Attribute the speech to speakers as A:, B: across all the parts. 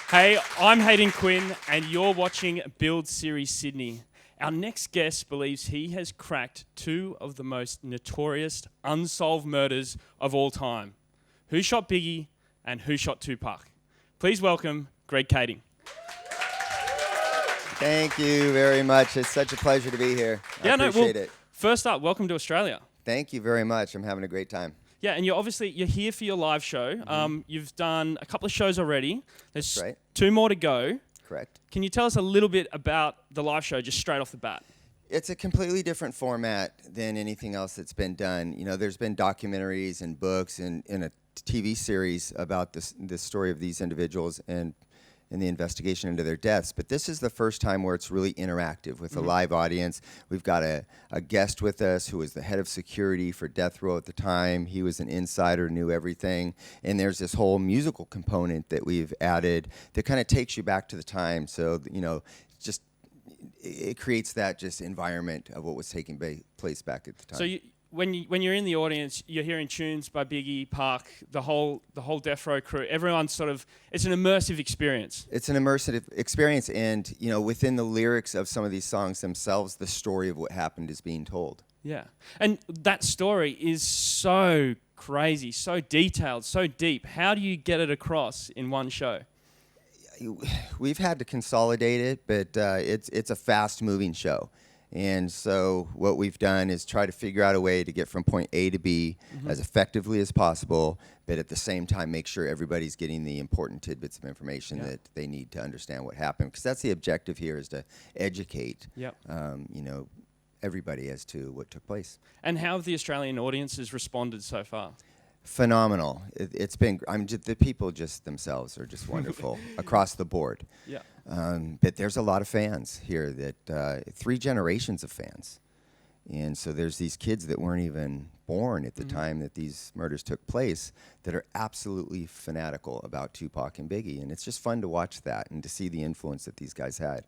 A: Hey, I'm Hayden Quinn, and you're watching Build Series Sydney. Our next guest believes he has cracked two of the most notorious unsolved murders of all time. Who shot Biggie and who shot Tupac? Please welcome Greg Kading.
B: Thank you very much. It's such a pleasure to be here. I appreciate it.
A: First up, welcome to Australia.
B: Thank you very much. I'm having a great time.
A: Yeah, and you're here for your live show. Mm-hmm. You've done a couple of shows already. There's
B: That's right.
A: 2 more to go.
B: Correct.
A: Can you tell us a little bit about the live show just straight off the bat?
B: It's a completely different format than anything else that's been done. You know, there's been documentaries and books and a TV series about this story of these individuals and the investigation into their deaths. But this is the first time where it's really interactive with a live audience. We've got a guest with us who was the head of security for Death Row at the time. He was an insider, knew everything. And there's this whole musical component that we've added that kind of takes you back to the time. So, you know, just it creates that just environment of what was taking place back at the time.
A: So when you're in the audience, you're hearing tunes by Biggie, Pac, the whole Death Row crew. Everyone's it's an immersive experience.
B: It's an immersive experience, and you know, within the lyrics of some of these songs themselves, the story of what happened is being told.
A: Yeah, and that story is so crazy, so detailed, so deep. How do you get it across in one show?
B: We've had to consolidate it, but it's a fast-moving show. And so what we've done is try to figure out a way to get from point A to B as effectively as possible, but at the same time make sure everybody's getting the important tidbits of information that they need to understand what happened. Because that's the objective here, is to educate you know, everybody as to what took place.
A: And how have the Australian audiences responded so far?
B: Phenomenal. It's been, the people just themselves are just wonderful across the board.
A: Yeah.
B: But there's a lot of fans here, that 3 generations of fans. And so there's these kids that weren't even born at the time that these murders took place that are absolutely fanatical about Tupac and Biggie. And it's just fun to watch that and to see the influence that these guys had.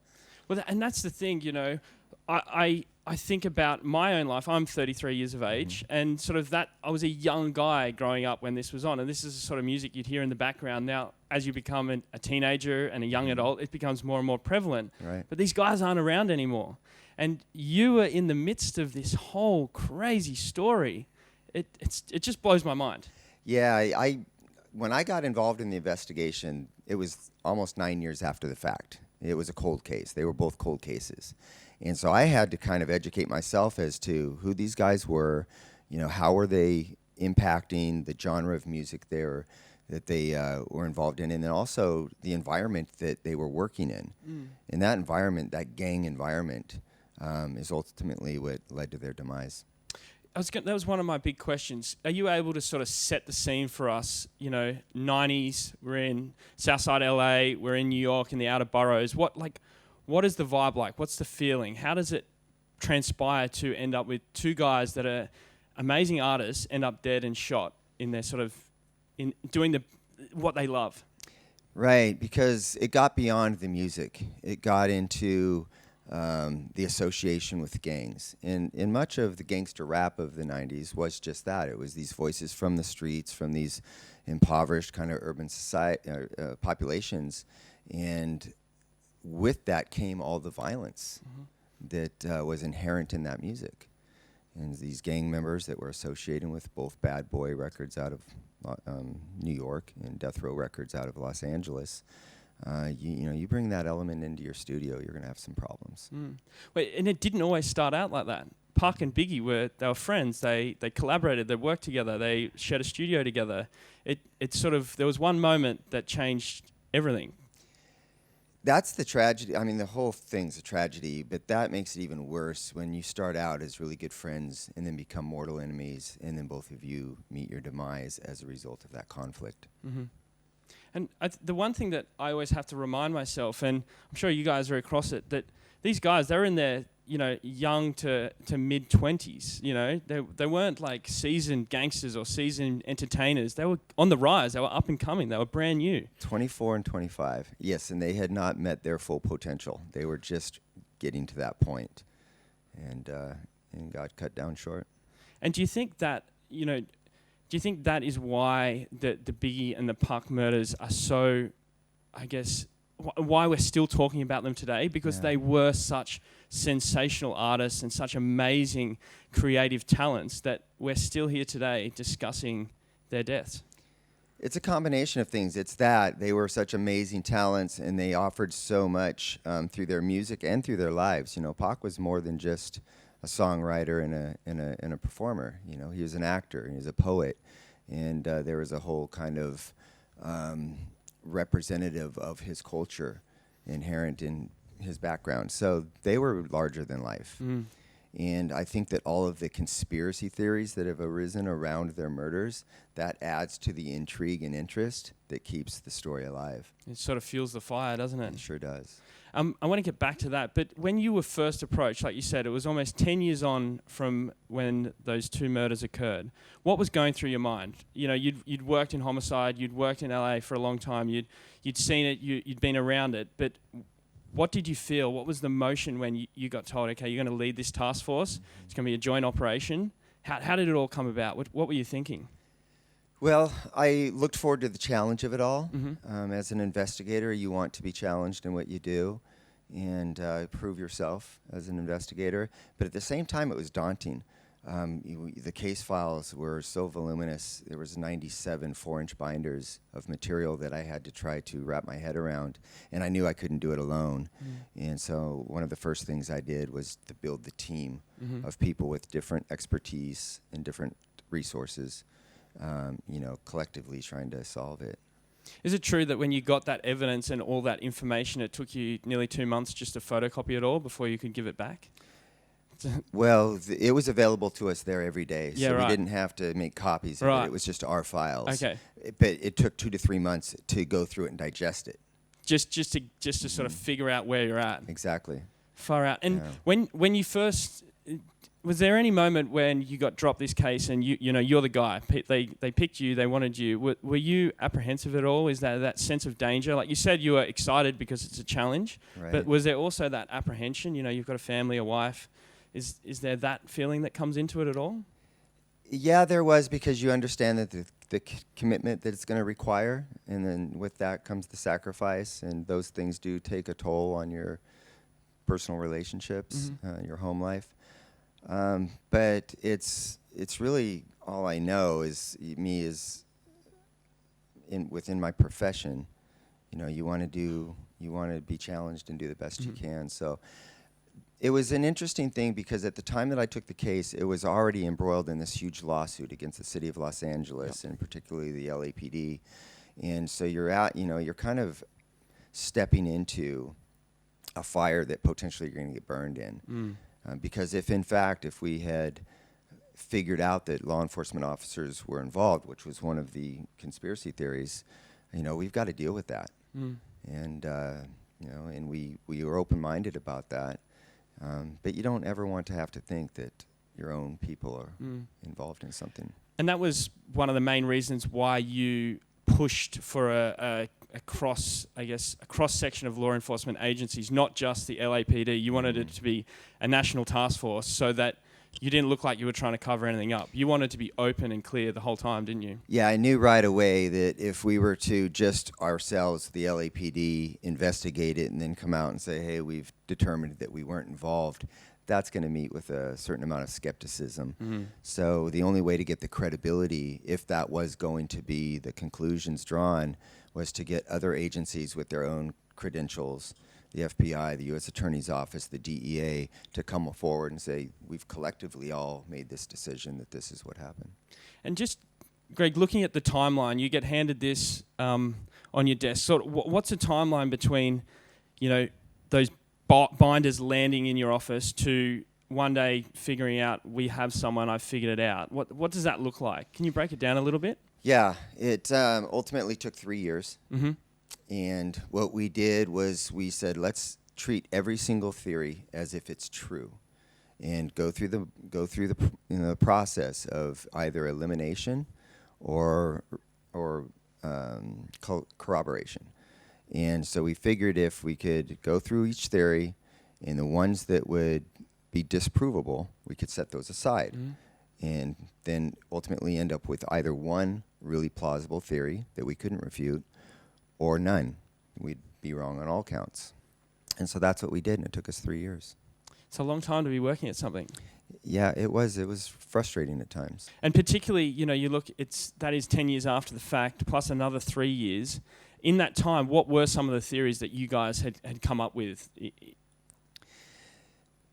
B: Well,
A: and that's the thing, you know, I think about my own life. I'm 33 years of age, and sort of that, I was a young guy growing up when this was on, and this is the sort of music you'd hear in the background. Now, as you become a teenager and a young adult, it becomes more and more prevalent.
B: Right.
A: But these guys aren't around anymore. And you were in the midst of this whole crazy story. It just blows my mind.
B: Yeah, when I got involved in the investigation, it was almost 9 years after the fact. It was a cold case. They were both cold cases. And so I had to kind of educate myself as to who these guys were, you know, how were they impacting the genre of music that they were involved in, and then also the environment that they were working in. And that environment, that gang environment, is ultimately what led to their demise.
A: That was one of my big questions. Are you able to sort of set the scene for us? You know, 90s, we're in Southside LA, we're in New York, in the outer boroughs. What is the vibe like? What's the feeling? How does it transpire to end up with 2 guys that are amazing artists end up dead and shot in their sort of in doing what they love?
B: Right, because it got beyond the music. It got into the association with gangs. And much of the gangster rap of the 90s was just that. It was these voices from the streets, from these impoverished kind of urban populations. And with that came all the violence that was inherent in that music. And these gang members that were associated with both Bad Boy records out of New York and Death Row records out of Los Angeles. You bring that element into your studio, you're going to have some problems.
A: Wait, and it didn't always start out like that. Pac and Biggie were friends. They collaborated. They worked together. They shared a studio together. It sort of, there was one moment that changed everything.
B: That's the tragedy. I mean, the whole thing's a tragedy, but that makes it even worse when you start out as really good friends and then become mortal enemies, and then both of you meet your demise as a result of that conflict.
A: And the one thing that I always have to remind myself, and I'm sure you guys are across it, that these guys, they're in their, you know, young to mid-20s, you know. They weren't like seasoned gangsters or seasoned entertainers. They were on the rise. They were up and coming. They were brand new.
B: 24 and 25, yes, and they had not met their full potential. They were just getting to that point, and got cut down short.
A: And do you think that, you know, do you think that is why the Biggie and the Pac murders are so I guess, why we're still talking about them today, because they were such sensational artists and such amazing creative talents that we're still here today discussing their deaths.
B: It's a combination of things. It's that they were such amazing talents, and they offered so much through their music and through their lives. You know, Pac was more than just a songwriter and a performer. You know, he was an actor, and he was a poet, and there was a whole kind of representative of his culture inherent in his background. So they were larger than life. And I think that all of the conspiracy theories that have arisen around their murders, that adds to the intrigue and interest that keeps the story alive.
A: It sort of fuels the fire, doesn't it?
B: It sure does.
A: I want to get back to that, but when you were first approached, like you said, it was almost 10 years on from when those two murders occurred. What was going through your mind? You know, you'd worked in homicide, you'd worked in LA for a long time, you'd seen it, you'd been around it, but what did you feel? What was the motion when you got told, okay, you're going to lead this task force, it's going to be a joint operation? How did it all come about? What were you thinking?
B: Well, I looked forward to the challenge of it all. As an investigator, you want to be challenged in what you do and prove yourself as an investigator. But at the same time, it was daunting. The case files were so voluminous. There was 97 4-inch binders of material that I had to try to wrap my head around, and I knew I couldn't do it alone. And so one of the first things I did was to build the team of people with different expertise and different resources, you know, collectively trying to solve it.
A: Is it true that when you got that evidence and all that information, it took you nearly 2 months just to photocopy it all before you could give it back?
B: Well, it was available to us there every day,
A: Yeah,
B: so
A: right.
B: we didn't have to make copies of
A: Right.
B: it. It was just our files.
A: Okay.
B: But it took 2 to 3 months to go through it and digest it.
A: Just to sort of figure out where you're at.
B: Exactly.
A: Far out. And
B: Yeah.
A: when you first, was there any moment when you got dropped this case and you know you're the guy? They picked you. They wanted you. Were you apprehensive at all? Is that sense of danger? Like you said, you were excited because it's a challenge.
B: Right.
A: But was there also that apprehension? You know, you've got a family, a wife. Is there that feeling that comes into it at all?
B: Yeah, there was, because you understand that the commitment that it's going to require, and then with that comes the sacrifice, and those things do take a toll on your personal relationships, your home life. But it's really all I know is me is within my profession. You know, you want to be challenged and do the best you can. So it was an interesting thing, because at the time that I took the case, it was already embroiled in this huge lawsuit against the city of Los Angeles, and particularly the LAPD. And so you're kind of stepping into a fire that potentially you're going to get burned in. Because if we had figured out that law enforcement officers were involved, which was one of the conspiracy theories, you know, we've got to deal with that. And, you know, and we were open-minded about that. But you don't ever want to have to think that your own people are involved in something.
A: And that was one of the main reasons why you pushed for a cross-section of law enforcement agencies, not just the LAPD. You wanted it to be a national task force so that you didn't look like you were trying to cover anything up. You wanted to be open and clear the whole time, didn't you?
B: Yeah, I knew right away that if we were to just ourselves, the LAPD, investigate it and then come out and say, hey, we've determined that we weren't involved, that's going to meet with a certain amount of skepticism. So the only way to get the credibility, if that was going to be the conclusions drawn, was to get other agencies with their own credentials, the FBI, the U.S. Attorney's Office, the DEA, to come forward and say, we've collectively all made this decision that this is what happened.
A: And just, Greg, looking at the timeline, you get handed this on your desk. Sort of, what's the timeline between, you know, those binders landing in your office to one day figuring out, we have someone, I've figured it out? What does that look like? Can you break it down a little bit?
B: Yeah, it ultimately took 3 years. And what we did was we said, let's treat every single theory as if it's true, and go through the process of either elimination or corroboration. And so we figured if we could go through each theory, and the ones that would be disprovable, we could set those aside. And then ultimately end up with either one really plausible theory that we couldn't refute, or none. we'd be wrong on all counts. And so that's what we did, and it took us 3 years.
A: It's a long time to be working at something.
B: Yeah, it was. It was frustrating at times.
A: And particularly, you look, that is 10 years after the fact, plus another 3 years. In that time, what were some of the theories that you guys had come up with?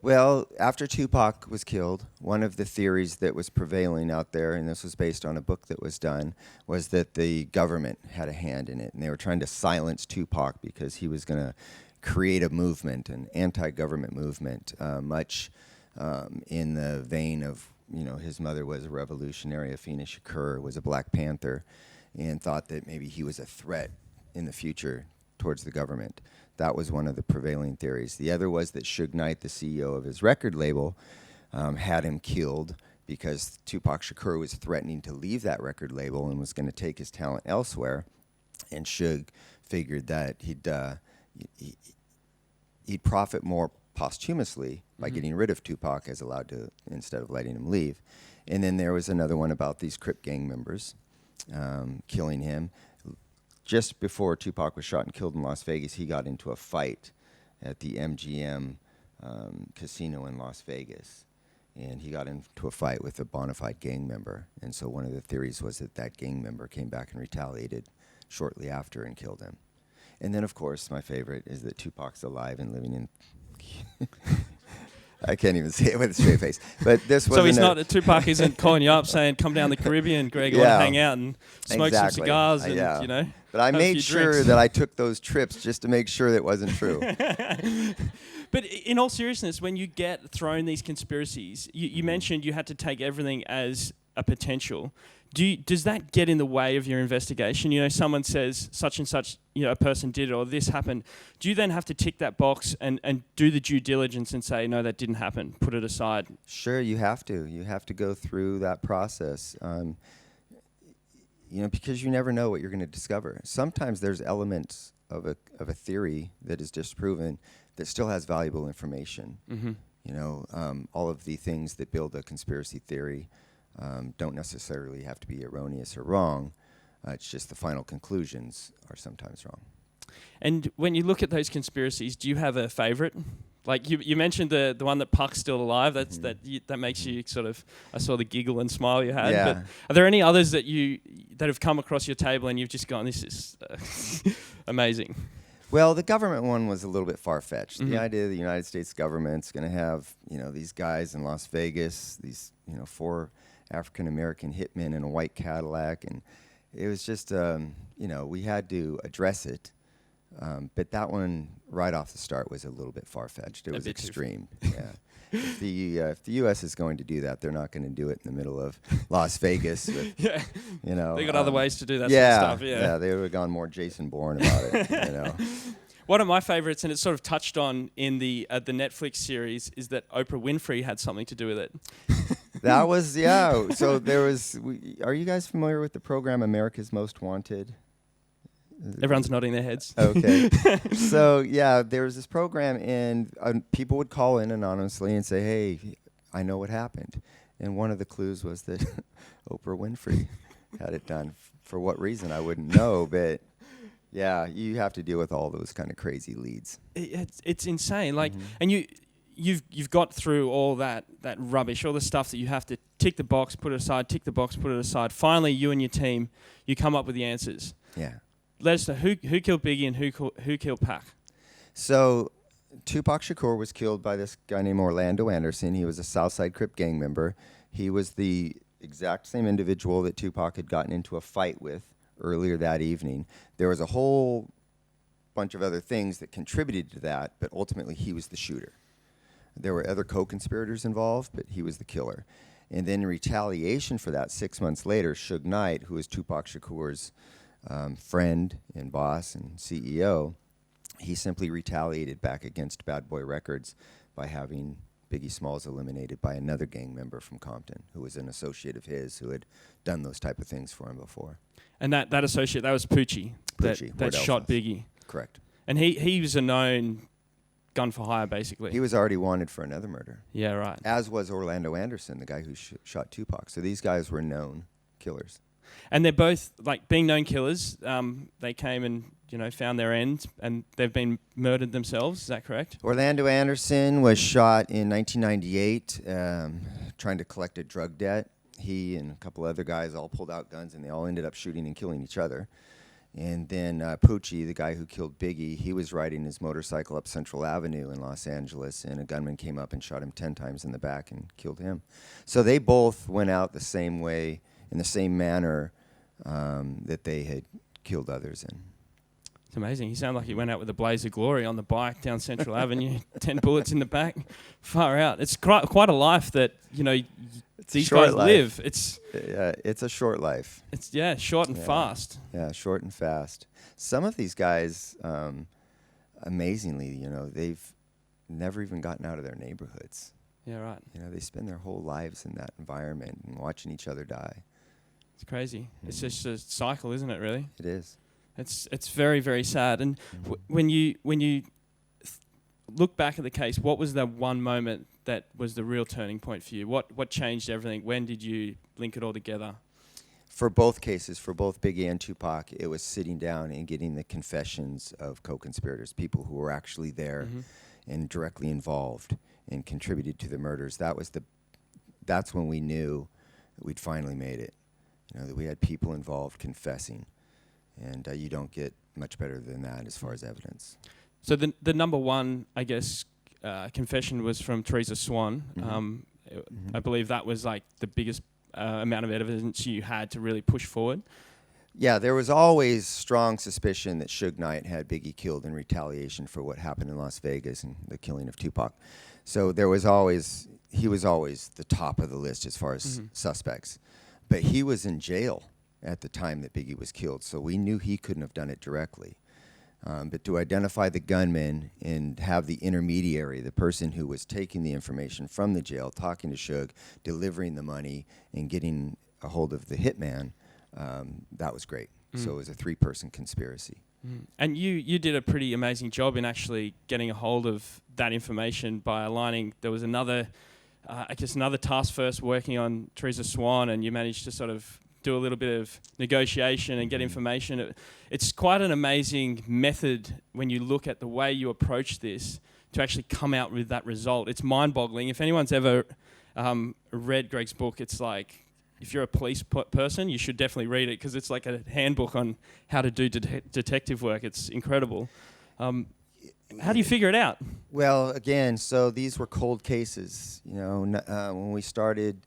B: Well, after Tupac was killed, one of the theories that was prevailing out there, and this was based on a book that was done, was that the government had a hand in it, and they were trying to silence Tupac because he was going to create a movement, an anti-government movement, much in the vein of, his mother was a revolutionary, Afina Shakur was a Black Panther, and thought that maybe he was a threat in the future towards the government. That was one of the prevailing theories. The other was that Suge Knight, the CEO of his record label, had him killed because Tupac Shakur was threatening to leave that record label and was going to take his talent elsewhere. And Suge figured that he'd profit more posthumously by getting rid of Tupac instead of letting him leave. And then there was another one about these Crip gang members killing him. Just before Tupac was shot and killed in Las Vegas, he got into a fight at the MGM casino in Las Vegas. And he got into a fight with a bona fide gang member. And so one of the theories was that gang member came back and retaliated shortly after and killed him. And then, of course, my favorite is that Tupac's alive and living in... I can't even say it with a straight face. But this was
A: so he's not. Tupac isn't calling you up saying, "Come down the Caribbean, Greg. I want to hang out and smoke some cigars." And
B: But I made sure that I took those trips just to make sure that wasn't true.
A: But in all seriousness, when you get thrown these conspiracies, you mentioned you had to take everything as a potential. Does that get in the way of your investigation? Someone says such and such, a person did it or this happened. Do you then have to tick that box and do the due diligence and say, no, that didn't happen, put it aside?
B: Sure, you have to. You have to go through that process, because you never know what you're going to discover. Sometimes there's elements of a theory that is disproven that still has valuable information. Mm-hmm. All of the things that build a conspiracy theory don't necessarily have to be erroneous or wrong. It's just the final conclusions are sometimes wrong.
A: And when you look at those conspiracies, do you have a favorite? Like you mentioned the one that Puck's still alive. That makes you sort of. I saw the giggle and smile you had.
B: Yeah.
A: But are there any others that have come across your table and you've just gone, this is amazing?
B: Well, the government one was a little bit far-fetched.
A: Mm-hmm.
B: The idea the United States government's going to have these guys in Las Vegas, these 4 African-American hitmen in a white Cadillac, and it was just, we had to address it, but that one right off the start was a little bit far-fetched. It was extreme. Yeah. If the U.S. is going to do that, they're not going to do it in the middle of Las Vegas. With,
A: yeah. They got other ways to do that
B: sort
A: of stuff.
B: Yeah, they would have gone more Jason Bourne about it.
A: One of my favorites, and it's sort of touched on in the Netflix series, is that Oprah Winfrey had something to do with it.
B: That was, so there was, are you guys familiar with the program America's Most Wanted?
A: Everyone's nodding their heads.
B: Okay. So, there was this program, and people would call in anonymously and say, hey, I know what happened. And one of the clues was that Oprah Winfrey had it done. For what reason, I wouldn't know, but... Yeah, you have to deal with all those kind of crazy leads.
A: It's insane. And you've got through all that rubbish, all the stuff that you have to tick the box, put it aside, tick the box, put it aside. Finally, you and your team, you come up with the answers.
B: Yeah.
A: Let us know who killed Biggie and who killed Pac.
B: So, Tupac Shakur was killed by this guy named Orlando Anderson. He was a Southside Crip gang member. He was the exact same individual that Tupac had gotten into a fight with earlier that evening. There was a whole bunch of other things that contributed to that, but ultimately he was the shooter. There were other co-conspirators involved, but he was the killer. And then in retaliation for that, 6 months later, Suge Knight, who was Tupac Shakur's friend and boss and CEO, he simply retaliated back against Bad Boy Records by having Biggie Smalls eliminated by another gang member from Compton, who was an associate of his who had done those type of things for him before.
A: And that associate, that was Poochie that shot Biggie.
B: Correct.
A: And he was a known gun for hire, basically.
B: He was already wanted for another murder.
A: Yeah, right.
B: As was Orlando Anderson, the guy who shot Tupac. So these guys were known killers.
A: And they're both, like, being known killers. They came and, found their end, and they've been murdered themselves. Is that correct?
B: Orlando Anderson was shot in 1998 trying to collect a drug debt. He and a couple other guys all pulled out guns, and they all ended up shooting and killing each other. And then Poochie, the guy who killed Biggie, he was riding his motorcycle up Central Avenue in Los Angeles, and a gunman came up and shot him 10 times in the back and killed him. So they both went out the same way, in the same manner that they had killed others in.
A: It's amazing. He sounded like he went out with a blaze of glory on the bike down Central Avenue, 10 bullets in the back, far out. It's quite a life that, these guys live. It's
B: a short life.
A: It's short and fast.
B: Yeah, short and fast. Some of these guys, amazingly, they've never even gotten out of their neighborhoods.
A: Yeah, right.
B: They spend their whole lives in that environment and watching each other die.
A: It's crazy. Mm. It's just a cycle, isn't it? Really.
B: It is.
A: It's very, very sad. And when you look back at the case, what was the one moment that was the real turning point for you? What changed everything? When did you link it all together?
B: For both cases, for both Biggie and Tupac, it was sitting down and getting the confessions of co-conspirators, people who were actually there and directly involved and contributed to the murders. That's when we knew that we'd finally made it. That we had people involved confessing. And you don't get much better than that as far as evidence.
A: So the number one, I guess, confession was from Teresa Swan. I believe that was like the biggest amount of evidence you had to really push forward.
B: Yeah, there was always strong suspicion that Suge Knight had Biggie killed in retaliation for what happened in Las Vegas and the killing of Tupac. So he was always the top of the list as far as suspects. But he was in jail at the time that Biggie was killed, so we knew he couldn't have done it directly. But to identify the gunman and have the intermediary, the person who was taking the information from the jail, talking to Suge, delivering the money, and getting a hold of the hitman, that was great. So it was a 3-person conspiracy.
A: And you did a pretty amazing job in actually getting a hold of that information by aligning. There was another task force working on Teresa Swan, and you managed to sort of do a little bit of negotiation and get information. It's quite an amazing method when you look at the way you approach this to actually come out with that result. It's mind-boggling. If anyone's ever read Greg's book, it's like, if you're a police person, you should definitely read it, because it's like a handbook on how to do detective work. It's incredible. How do you figure it out?
B: Well, again, so these were cold cases. When we started,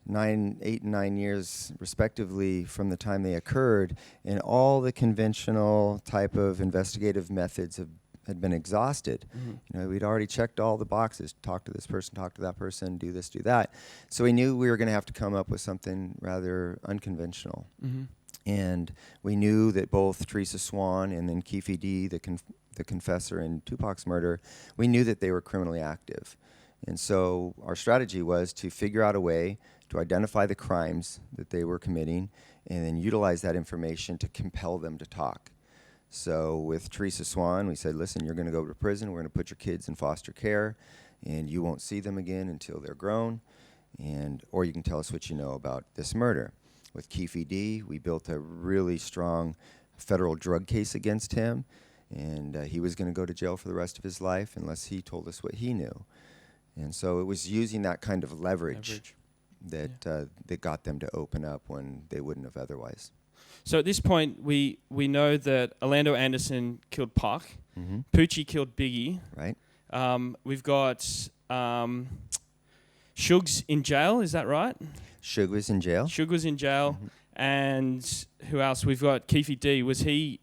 B: 8 and 9 years respectively from the time they occurred, and all the conventional type of investigative methods had been exhausted. We'd already checked all the boxes: talk to this person, talk to that person, do this, do that. So we knew we were going to have to come up with something rather unconventional. And we knew that both Teresa Swan and then Keefe D, the confessor in Tupac's murder, we knew that they were criminally active. And so our strategy was to figure out a way to identify the crimes that they were committing and then utilize that information to compel them to talk. So with Teresa Swan, we said, listen, you're going to go to prison. We're going to put your kids in foster care, and you won't see them again until they're grown, or you can tell us what you know about this murder. With Keefe D, we built a really strong federal drug case against him, and he was going to go to jail for the rest of his life unless he told us what he knew. And so it was using that kind of leverage. That got them to open up when they wouldn't have otherwise.
A: So at this point, we know that Orlando Anderson killed Pac, Poochie killed Biggie.
B: Right.
A: We've got Suge's in jail, is that right?
B: Suge was in jail.
A: Suge was in jail. And who else? We've got Keefe D. Was he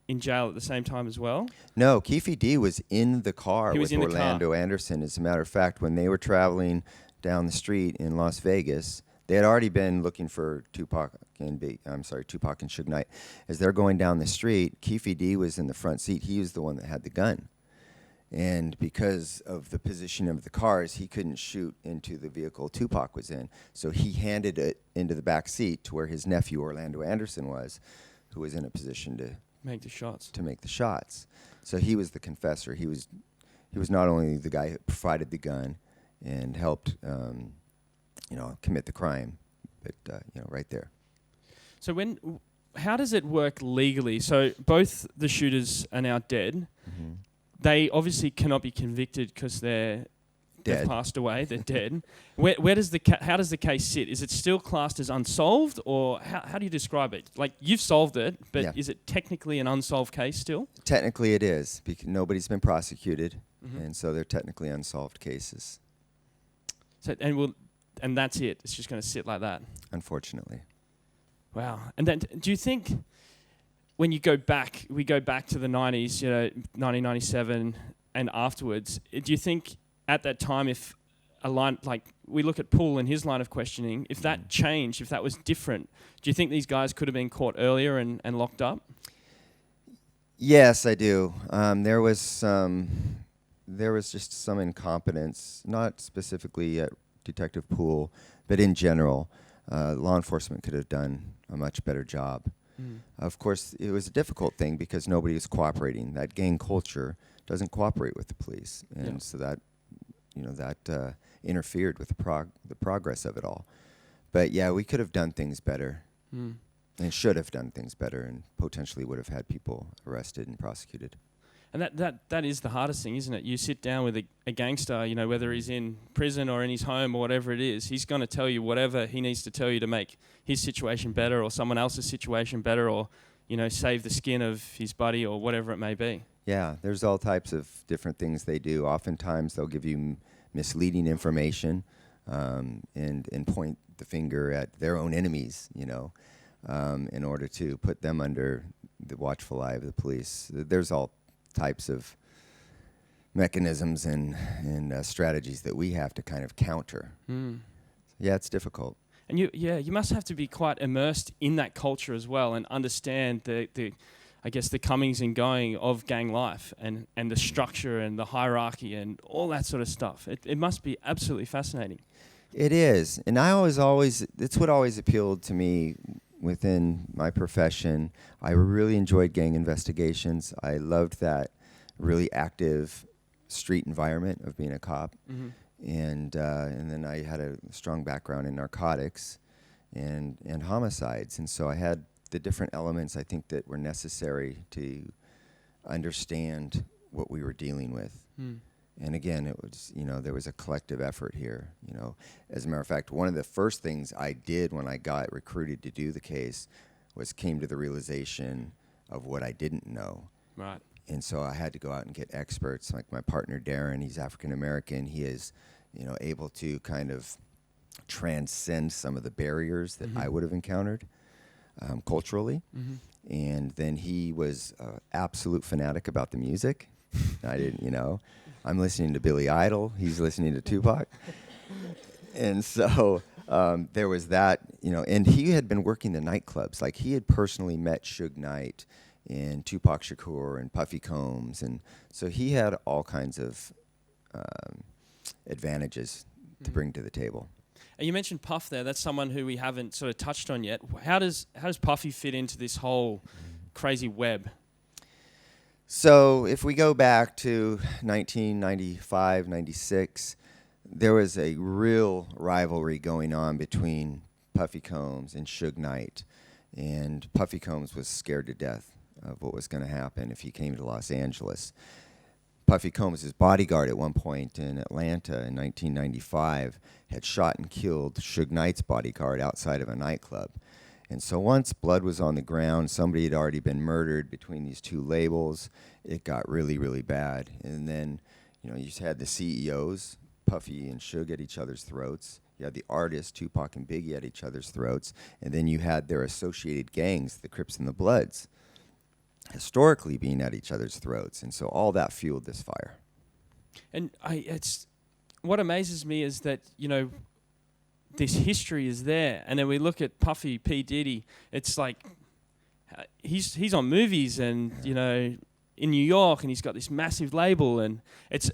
A: in jail at the same time as well?
B: No, Keefe D was in the car with Orlando Anderson. As a matter of fact, when they were traveling down the street in Las Vegas, they had already been looking for Tupac and Suge Knight. As they're going down the street, Keefe D was in the front seat. He was the one that had the gun. And because of the position of the cars, he couldn't shoot into the vehicle Tupac was in. So he handed it into the back seat to where his nephew Orlando Anderson was, who was in a position to
A: make the shots.
B: So he was the confessor. He was not only the guy who provided the gun and helped, commit the crime, but right there.
A: So how does it work legally? So both the shooters are now dead.
B: Mm-hmm.
A: They obviously cannot be convicted because they've passed away. They're dead. Where does how does the case sit? Is it still classed as unsolved, or how do you describe it? Like, you've solved it, but is it technically an unsolved case still?
B: Technically, it is because nobody's been prosecuted,
A: Mm-hmm.
B: and so they're technically unsolved cases.
A: So and that's it. It's just going to sit like that.
B: Unfortunately.
A: Wow. And then, do you think when we go back to the 90s, 1997 and afterwards, do you think at that time, if a line, like we look at Paul and his line of questioning, if that changed, if that was different, do you think these guys could have been caught earlier and locked up?
B: Yes, I do. There was just some incompetence, not specifically at Detective Poole, but in general. Law enforcement could have done a much better job. Of course, it was a difficult thing because nobody was cooperating. That gang culture doesn't cooperate with the police, and so that interfered with the progress of it all. But yeah, we could have done things better, and should have done things better, and potentially would have had people arrested and prosecuted.
A: And that is the hardest thing, isn't it? You sit down with a gangster, whether he's in prison or in his home or whatever it is, he's going to tell you whatever he needs to tell you to make his situation better or someone else's situation better, or, save the skin of his buddy or whatever it may be.
B: Yeah, there's all types of different things they do. Oftentimes they'll give you misleading information and point the finger at their own enemies, in order to put them under the watchful eye of the police. There's all types of mechanisms and strategies that we have to kind of counter. Yeah, it's difficult.
A: And you must have to be quite immersed in that culture as well and understand the comings and going of gang life and the structure and the hierarchy and all that sort of stuff. It must be absolutely fascinating.
B: It is. And it's what always appealed to me within my profession. I really enjoyed gang investigations. I loved that really active street environment of being a cop.
A: Mm-hmm.
B: And then I had a strong background in narcotics and homicides. And so I had the different elements I think that were necessary to understand what we were dealing with. And again, it was, there was a collective effort here. As a matter of fact, one of the first things I did when I got recruited to do the case came to the realization of what I didn't know.
A: Right.
B: And so I had to go out and get experts, like my partner Darren. He's African American. He is, able to kind of transcend some of the barriers that I would have encountered culturally. And then he was an absolute fanatic about the music. I didn't, I'm listening to Billy Idol. He's listening to Tupac. And so there was that, and he had been working the nightclubs. Like, he had personally met Suge Knight and Tupac Shakur and Puffy Combs. And so he had all kinds of advantages to bring to the table.
A: And you mentioned Puff there. That's someone who we haven't sort of touched on yet. How does Puffy fit into this whole crazy web?
B: So if we go back to 1995, 96, there was a real rivalry going on between Puffy Combs and Suge Knight. And Puffy Combs was scared to death of what was going to happen if he came to Los Angeles. Puffy Combs, his bodyguard at one point in Atlanta in 1995, had shot and killed Suge Knight's bodyguard outside of a nightclub. And so once blood was on the ground, somebody had already been murdered between these two labels. It got really, really bad. And then, you just had the CEOs, Puffy and Suge, at each other's throats. You had the artists, Tupac and Biggie, at each other's throats. And then you had their associated gangs, the Crips and the Bloods, historically being at each other's throats. And so all that fueled this fire.
A: And what amazes me is that, this history is there. And then we look at Puffy, P. Diddy. It's like he's on movies and, in New York, and he's got this massive label. And it's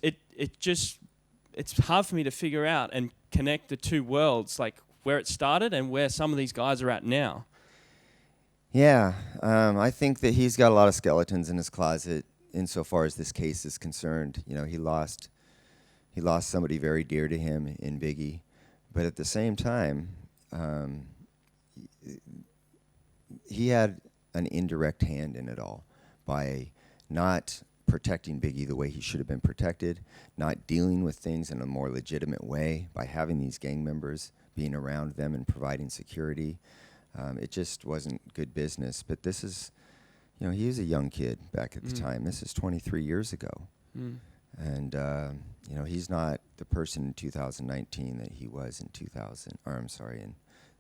A: hard for me to figure out and connect the two worlds, like where it started and where some of these guys are at now.
B: Yeah, I think that he's got a lot of skeletons in his closet insofar as this case is concerned. He lost somebody very dear to him in Biggie. But at the same time, he had an indirect hand in it all by not protecting Biggie the way he should have been protected, not dealing with things in a more legitimate way by having these gang members being around them and providing security. It just wasn't good business. But this is, he was a young kid back at the time. This is 23 years ago. And, he's not the person in 2019 that he was in in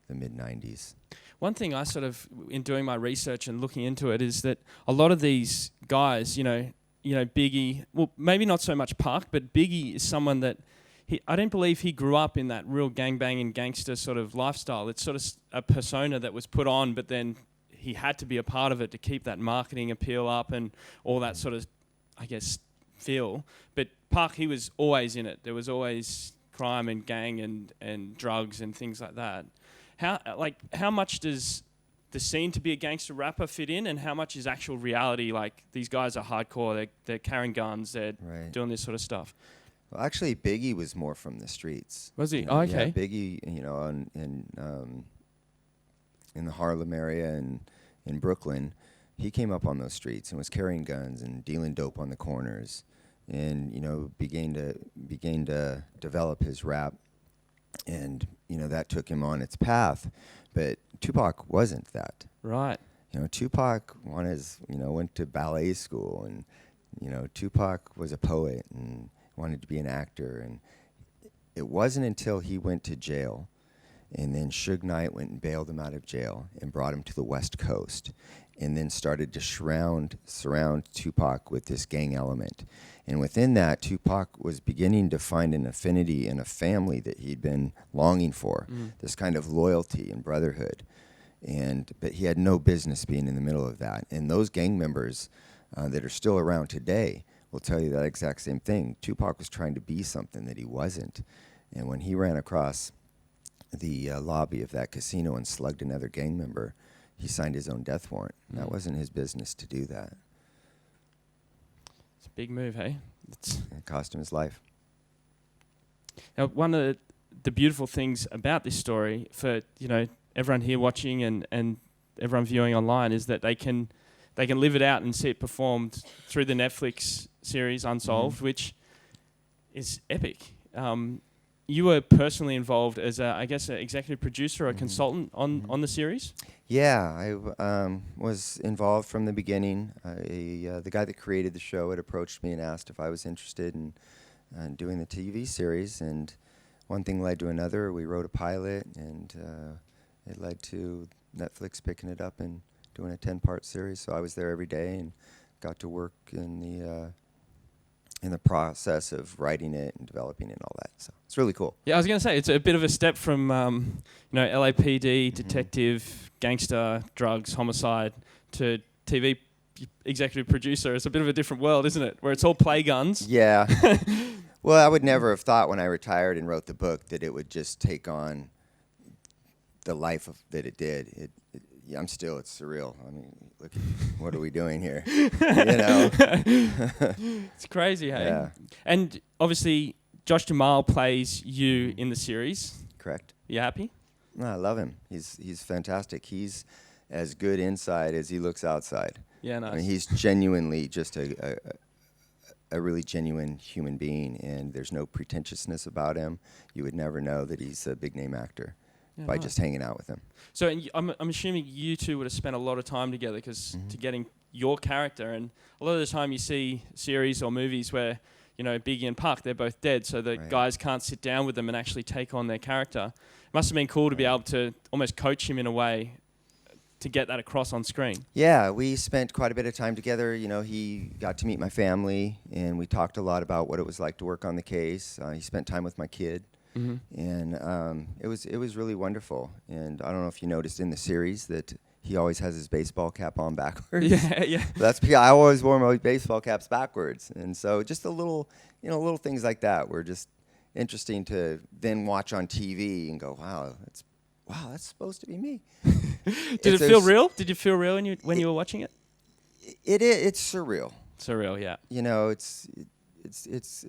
B: the mid-90s.
A: One thing I sort of, in doing my research and looking into it, is that a lot of these guys, Biggie, well, maybe not so much Pac, but Biggie is someone that, I don't believe he grew up in that real gangbang and gangster sort of lifestyle. It's sort of a persona that was put on, but then he had to be a part of it to keep that marketing appeal up and all that sort of, I guess, feel. But Pac, he was always in it. There was always crime and gang and drugs and things like that. How much does the scene to be a gangster rapper fit in, and how much is actual reality? Like, these guys are hardcore, they're carrying guns, they're doing this sort of stuff.
B: Well, actually, Biggie was more from the streets.
A: Was he? Oh, okay.
B: Yeah, Biggie, in the Harlem area and in Brooklyn, he came up on those streets and was carrying guns and dealing dope on the corners, and began to develop his rap, and that took him on its path. But Tupac wasn't that.
A: Right.
B: Tupac went to ballet school, and Tupac was a poet and wanted to be an actor. And it wasn't until he went to jail, and then Suge Knight went and bailed him out of jail and brought him to the West Coast, and then started to surround Tupac with this gang element. And within that, Tupac was beginning to find an affinity in a family that he'd been longing for, this kind of loyalty and brotherhood. But he had no business being in the middle of that. And those gang members that are still around today will tell you that exact same thing. Tupac was trying to be something that he wasn't. And when he ran across the lobby of that casino and slugged another gang member, he signed his own death warrant. That wasn't his business to do that.
A: It's a big move, hey?
B: It cost him his life.
A: Now, one of the beautiful things about this story for everyone here watching and everyone viewing online is that they can live it out and see it performed through the Netflix series Unsolved, which is epic. You were personally involved as an executive producer or a consultant on the series? Yeah,
B: I was involved from the beginning. The guy that created the show had approached me and asked if I was interested in doing the TV series, and one thing led to another. We wrote a pilot, and it led to Netflix picking it up and doing a 10-part series. So I was there every day and got to work in the process of writing it and developing it and all that. So it's really cool.
A: Yeah, I was going to say, it's a bit of a step from, LAPD, detective, gangster, drugs, homicide, to TV executive producer. It's a bit of a different world, isn't it? Where it's all play guns.
B: Yeah. Well, I would never have thought when I retired and wrote the book that it would just take on the life that it did. It's surreal. I mean, look, what are we doing here?
A: It's crazy, hey?
B: Yeah.
A: And obviously, Josh Duhamel plays you in the series.
B: Correct.
A: You happy?
B: No, I love him. He's fantastic. He's as good inside as he looks outside.
A: Yeah, nice.
B: I mean, he's genuinely just a really genuine human being, and there's no pretentiousness about him. You would never know that he's a big-name actor. By just hanging out with him.
A: So I'm assuming you two would have spent a lot of time together to getting your character. And a lot of the time you see series or movies where, Biggie and Pac, they're both dead, so the guys can't sit down with them and actually take on their character. It must have been cool to be able to almost coach him in a way to get that across on screen.
B: Yeah, we spent quite a bit of time together. He got to meet my family, and we talked a lot about what it was like to work on the case. He spent time with my kid. And it was really wonderful. And I don't know if you noticed in the series that he always has his baseball cap on backwards.
A: Yeah.
B: That's because I always wore my baseball caps backwards. And so just little things like that were just interesting to then watch on TV and go, wow, that's supposed to be me.
A: Did it feel real? Did you feel real when you were watching it?
B: It's surreal.
A: Surreal, yeah.
B: It's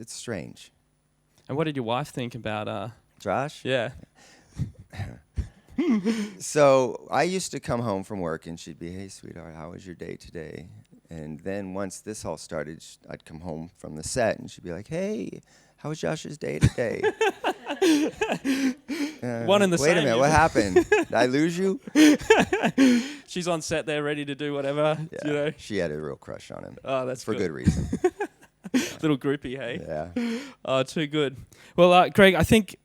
B: strange.
A: And what did your wife think about
B: Josh?
A: Yeah.
B: So I used to come home from work and she'd be, "Hey, sweetheart, how was your day today?" And then once this all started, I'd come home from the set and she'd be like, "Hey, how was Josh's day today?"
A: One and the
B: Wait
A: same.
B: a minute, what happened? Did I lose you?
A: She's on set there, ready to do whatever.
B: Yeah,
A: You know.
B: she had a real crush on him.
A: Oh, that's
B: for good reason.
A: Little groupie, hey.
B: Yeah.
A: Oh, too good. Well, Greg, I think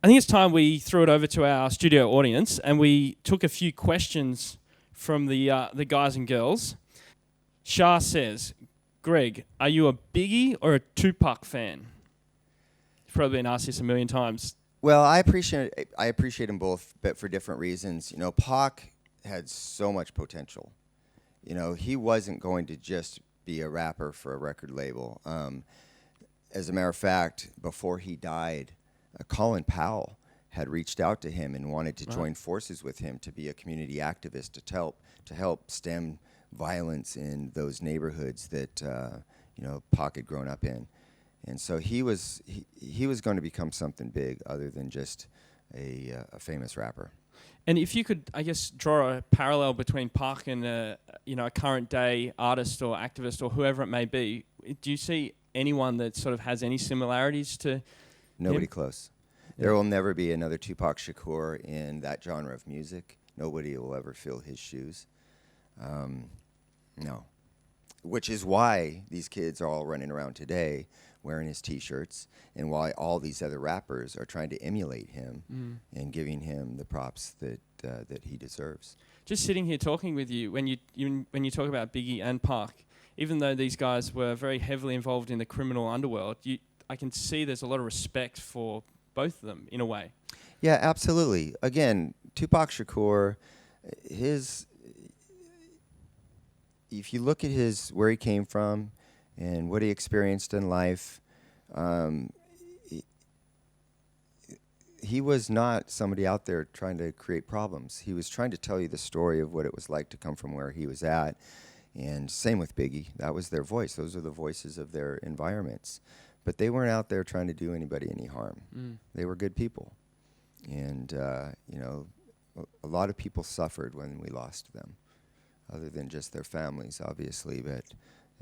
A: it's time we threw it over to our studio audience and we took a few questions from the guys and girls. Shah says, "Greg, are you a Biggie or a Tupac fan?" You've probably been asked this a million times.
B: Well, I appreciate them both, but for different reasons. You know, Pac had so much potential. You know, he wasn't going to just be a rapper for a record label. As a matter of fact, before he died, Colin Powell had reached out to him and wanted to join forces with him to be a community activist to help stem violence in those neighborhoods that Pac had grown up in. And so he was going to become something big other than just a famous rapper.
A: And if you could, I guess, draw a parallel between Pac and a current day artist or activist or whoever it may be, do you see anyone that sort of has any similarities to
B: Nobody
A: him?
B: Close. There will never be another Tupac Shakur in that genre of music. Nobody will ever fill his shoes. No. Which is why these kids are all running around today wearing his T-shirts, and why all these other rappers are trying to emulate him and giving him the props that he deserves.
A: Just sitting here talking with you, when you talk about Biggie and Pac, even though these guys were very heavily involved in the criminal underworld, I can see there's a lot of respect for both of them in a way.
B: Yeah, absolutely. Again, Tupac Shakur, if you look at where he came from and what he experienced in life, he was not somebody out there trying to create problems. He was trying to tell you the story of what it was like to come from where he was at. And same with Biggie. That was their voice. Those are the voices of their environments. But they weren't out there trying to do anybody any harm. They were good people. And, a lot of people suffered when we lost them, other than just their families, obviously. But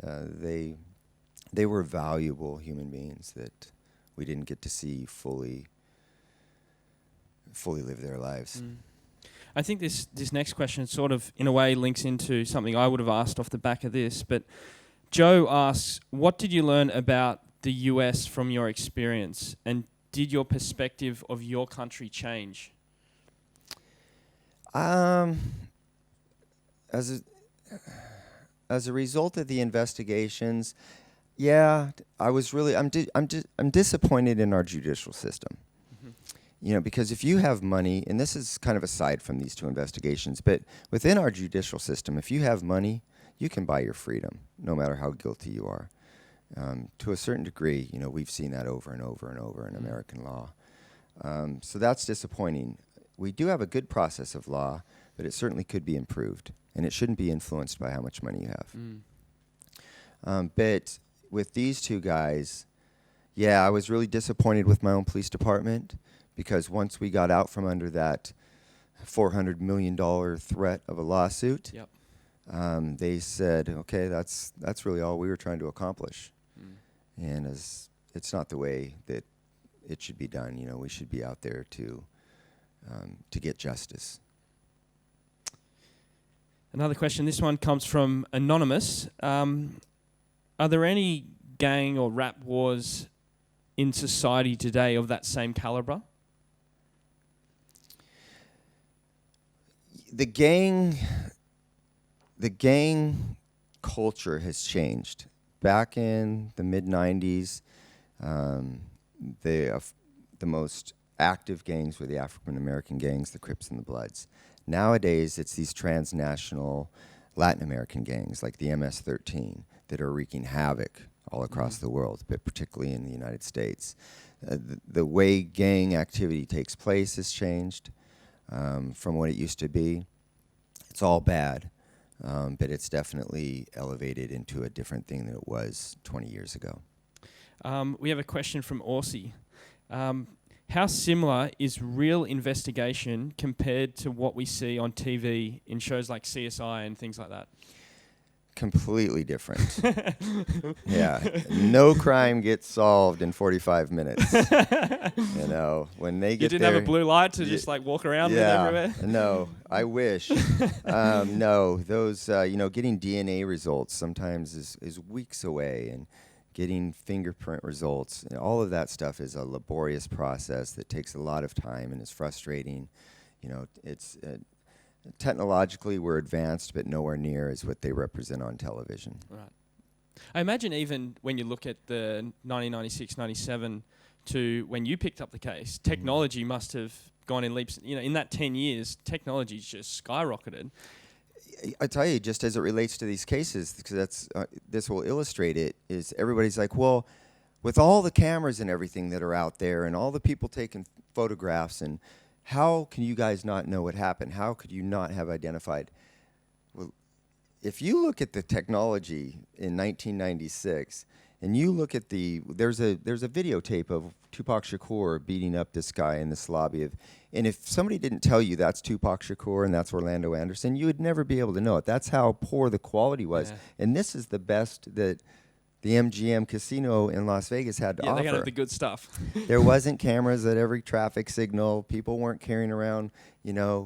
B: they were valuable human beings that we didn't get to see fully live their lives.
A: I think this next question sort of, in a way, links into something I would have asked off the back of this. But Joe asks, what did you learn about the US from your experience? And did your perspective of your country change?
B: As a result of the investigations, yeah, I'm disappointed in our judicial system. Because if you have money, and this is kind of aside from these two investigations, but within our judicial system, if you have money, you can buy your freedom, no matter how guilty you are. To a certain degree, we've seen that over and over and over in American law. So that's disappointing. We do have a good process of law, but it certainly could be improved, and it shouldn't be influenced by how much money you have. But with these two guys, yeah, I was really disappointed with my own police department, because once we got out from under that $400 million threat of a lawsuit, they said, okay, that's really all we were trying to accomplish. And it's not the way that it should be done. We should be out there to get justice.
A: Another question. This one comes from Anonymous. Are there any gang or rap wars in society today of that same caliber?
B: The gang culture has changed. Back in the mid-'90s, the most active gangs were the African-American gangs, the Crips and the Bloods. Nowadays, it's these transnational Latin American gangs like the MS-13 that are wreaking havoc all across the world, but particularly in the United States. The way gang activity takes place has changed from what it used to be. It's all bad, but it's definitely elevated into a different thing than it was 20 years ago.
A: We have a question from Orsi. how similar is real investigation compared to what we see on TV in shows like CSI and things like that?
B: Completely different. Yeah. No crime gets solved in 45 minutes. You know, when they get
A: You didn't
B: there,
A: have a blue light to just like walk around with everywhere?
B: No, I wish. No, those, getting DNA results sometimes is weeks away, and getting fingerprint results, and all of that stuff is a laborious process that takes a lot of time and is frustrating. You know, it's technologically we're advanced, but nowhere near as what they represent on television.
A: Right. I imagine even when you look at the 1996, 97 to when you picked up the case, technology must have gone in leaps. You know, in that 10 years, technology's just skyrocketed.
B: I tell you, just as it relates to these cases, because that's this will illustrate it, is everybody's like, well, with all the cameras and everything that are out there and all the people taking photographs, and how can you guys not know what happened? How could you not have identified? Well, if you look at the technology in 1996, and you look at there's a videotape of Tupac Shakur beating up this guy in this lobby and if somebody didn't tell you that's Tupac Shakur and that's Orlando Anderson, you would never be able to know it. That's how poor the quality was. Yeah. And this is the best that the MGM casino in Las Vegas had to offer.
A: Yeah, they had the good stuff.
B: There wasn't cameras at every traffic signal. People weren't carrying around,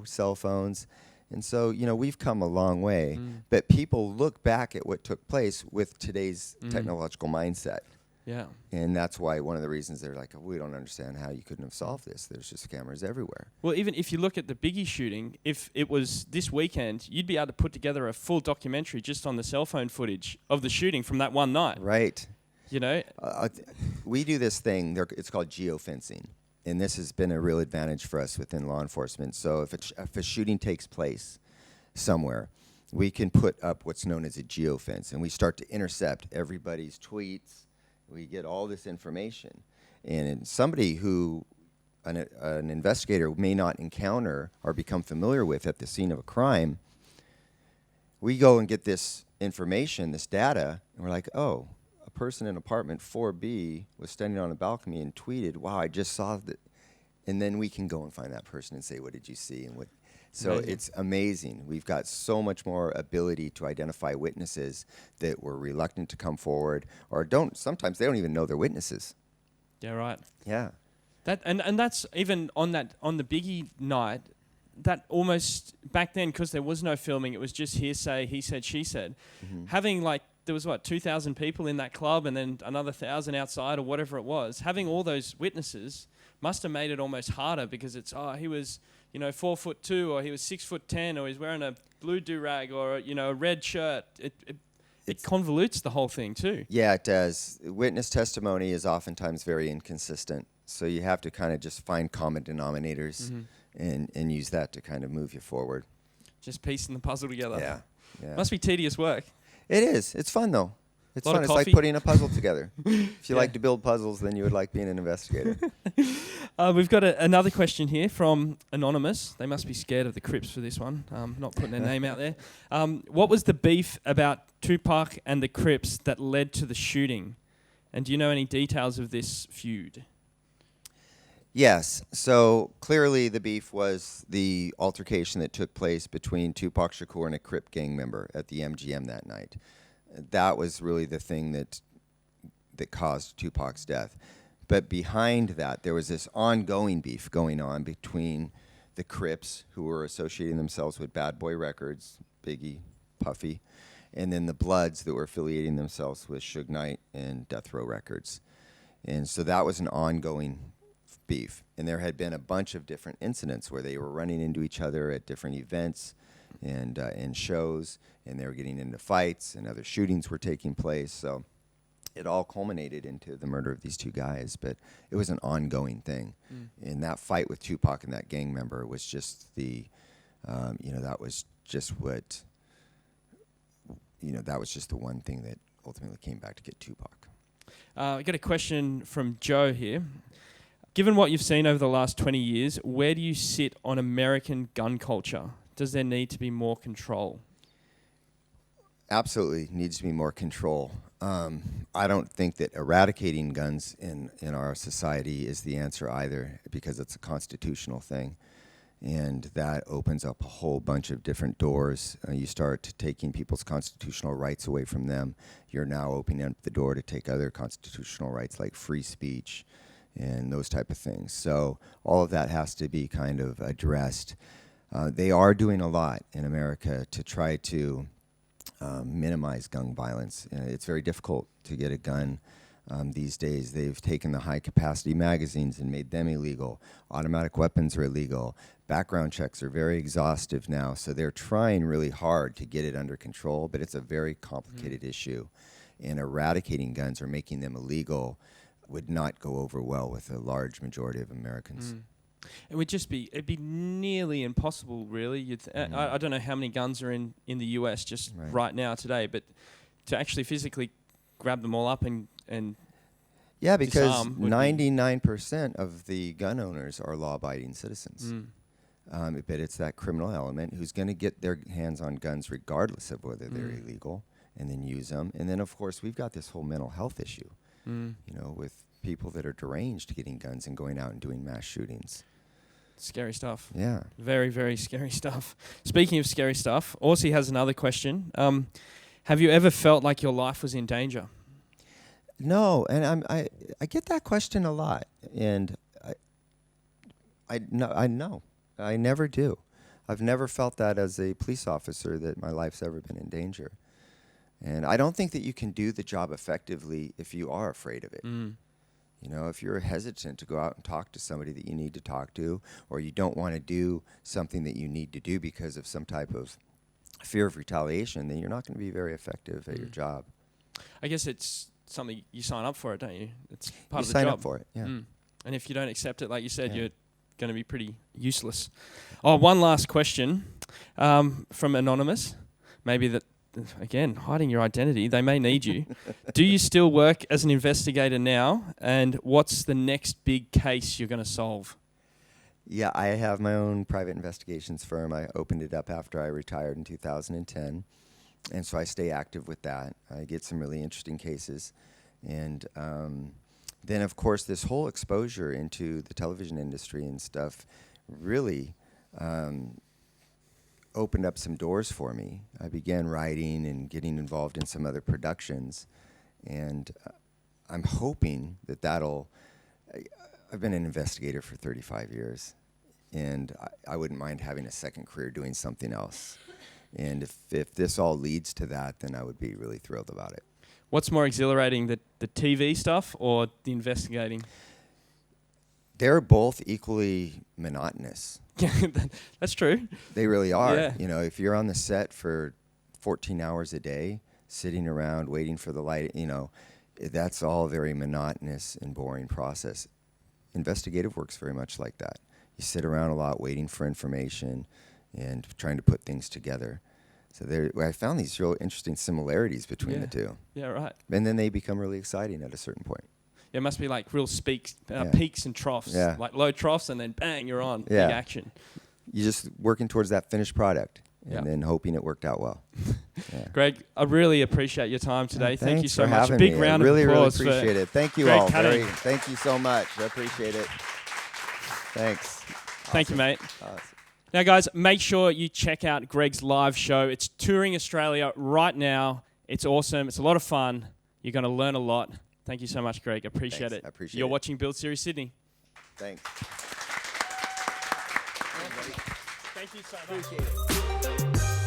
B: cell phones. And so, we've come a long way. But people look back at what took place with today's technological mindset.
A: Yeah.
B: And that's why one of the reasons they're like, we don't understand how you couldn't have solved this. There's just cameras everywhere.
A: Well, even if you look at the Biggie shooting, if it was this weekend, you'd be able to put together a full documentary just on the cell phone footage of the shooting from that one night.
B: Right.
A: You know?
B: We do this thing, it's called geofencing. And this has been a real advantage for us within law enforcement. So if a shooting takes place somewhere, we can put up what's known as a geofence, and we start to intercept everybody's tweets. We get all this information. And somebody who an investigator may not encounter or become familiar with at the scene of a crime, we go and get this information, this data, and we're like, oh, a person in apartment 4B was standing on a balcony and tweeted, wow, I just saw that. And then we can go and find that person and say, what did you see? And what? So amazing. It's amazing. We've got so much more ability to identify witnesses that were reluctant to come forward or sometimes they don't even know they're witnesses.
A: Yeah, right.
B: Yeah.
A: That and that's even on the Biggie night, that almost back then, because there was no filming, it was just hearsay, he said, she said. Having there was 2,000 people in that club and then another 1,000 outside or whatever it was. Having all those witnesses must have made it almost harder because it's, he was, 4'2", or he was 6'10", or he's wearing a blue do-rag or, a red shirt. It convolutes the whole thing too.
B: Yeah, it does. Witness testimony is oftentimes very inconsistent. So you have to kind of just find common denominators and use that to kind of move you forward.
A: Just piecing the puzzle together.
B: Yeah.
A: Must be tedious work.
B: It is. It's fun though. It's fun. It's
A: coffee.
B: like putting a puzzle together. If you like to build puzzles, then you would like being an investigator.
A: We've got another question here from Anonymous. They must be scared of the Crips for this one. Not putting their name out there. What was the beef about Tupac and the Crips that led to the shooting? And do you know any details of this feud?
B: Yes. So clearly the beef was the altercation that took place between Tupac Shakur and a Crip gang member at the MGM that night. That was really the thing that caused Tupac's death. But behind that, there was this ongoing beef going on between the Crips, who were associating themselves with Bad Boy Records, Biggie, Puffy, and then the Bloods that were affiliating themselves with Suge Knight and Death Row Records. And so that was an ongoing beef. And there had been a bunch of different incidents where they were running into each other at different events and shows, and they were getting into fights, and other shootings were taking place. So it all culminated into the murder of these two guys, but it was an ongoing thing. And that fight with Tupac and that gang member was just that was just what, that was just the one thing that ultimately came back to get Tupac.
A: I got a question from Joe here. Given what you've seen over the last 20 years, where do you sit on American gun culture? Does there need to be more control?
B: Absolutely needs to be more control. I don't think that eradicating guns in our society is the answer either, because it's a constitutional thing. And that opens up a whole bunch of different doors. You start taking people's constitutional rights away from them. You're now opening up the door to take other constitutional rights like free speech and those type of things. So all of that has to be kind of addressed. They are doing a lot in America to try to minimize gun violence. It's very difficult to get a gun these days. They've taken the high-capacity magazines and made them illegal. Automatic weapons are illegal. Background checks are very exhaustive now, so they're trying really hard to get it under control, but it's a very complicated issue. And eradicating guns or making them illegal would not go over well with a large majority of Americans.
A: It would just be, it'd be nearly impossible, really. I don't know how many guns are in the US just right now today, but to actually physically grab them all up and
B: yeah, because
A: disarm
B: 99% of the gun owners are law-abiding citizens. But it's that criminal element who's going to get their hands on guns regardless of whether they're illegal, and then use them. And then, of course, we've got this whole mental health issue, you know, with people that are deranged getting guns and going out and doing mass shootings.
A: Scary stuff.
B: Yeah.
A: Very, very scary stuff. Speaking of scary stuff, Aussie has another question. Have you ever felt like your life was in danger?
B: No, and I get that question a lot, and I know I never do. I've never felt that as a police officer, that my life's ever been in danger. And I don't think that you can do the job effectively if you are afraid of it. You know, if you're hesitant to go out and talk to somebody that you need to talk to, or you don't want to do something that you need to do because of some type of fear of retaliation, then you're not going to be very effective at your job.
A: I guess it's something you sign up for it, don't you? It's part of the
B: job. You sign
A: job.
B: up for it, yeah.
A: And if you don't accept it, like you said, you're going to be pretty useless. Oh, one last question from Anonymous. Maybe that, again, hiding your identity. They may need you. Do you still work as an investigator now? And what's the next big case you're going to solve?
B: Yeah, I have my own private investigations firm. I opened it up after I retired in 2010. And so I stay active with that. I get some really interesting cases. And then, of course, this whole exposure into the television industry and stuff really opened up some doors for me. I began writing and getting involved in some other productions. And I'm hoping that that'll... I've been an investigator for 35 years. And I wouldn't mind having a second career doing something else. And if this all leads to that, then I would be really thrilled about it.
A: What's more exhilarating, the TV stuff or the investigating?
B: They're both equally monotonous.
A: That's true.
B: They really are.
A: Yeah.
B: You know, if you're on the set for 14 hours a day, sitting around waiting for the light, you know, that's all a very monotonous and boring process. Investigative work's very much like that. You sit around a lot waiting for information and trying to put things together. So I found these real interesting similarities between the two.
A: Yeah, right.
B: And then they become really exciting at a certain point.
A: Yeah, it must be like real peaks and troughs.
B: Yeah.
A: Like low troughs and then bang, you're on.
B: Yeah.
A: Big action.
B: You're just working towards that finished product and then hoping it worked out well.
A: Greg, I really appreciate your time today. Thank you so
B: for
A: much.
B: having
A: A big
B: me.
A: round
B: I really,
A: of applause.
B: really appreciate it. Thank you
A: Greg
B: all.
A: Kading.
B: Thank you so much. I appreciate it. Thanks.
A: Thank you, mate.
B: Awesome.
A: Now, guys, make sure you check out Greg's live show. It's touring Australia right now. It's awesome. It's a lot of fun. You're going to learn a lot. Thank you so much, Greg. Appreciate it.
B: I appreciate
A: You're
B: it.
A: watching Build Series Sydney.
B: Thanks.
A: Thank you so much. Appreciate it.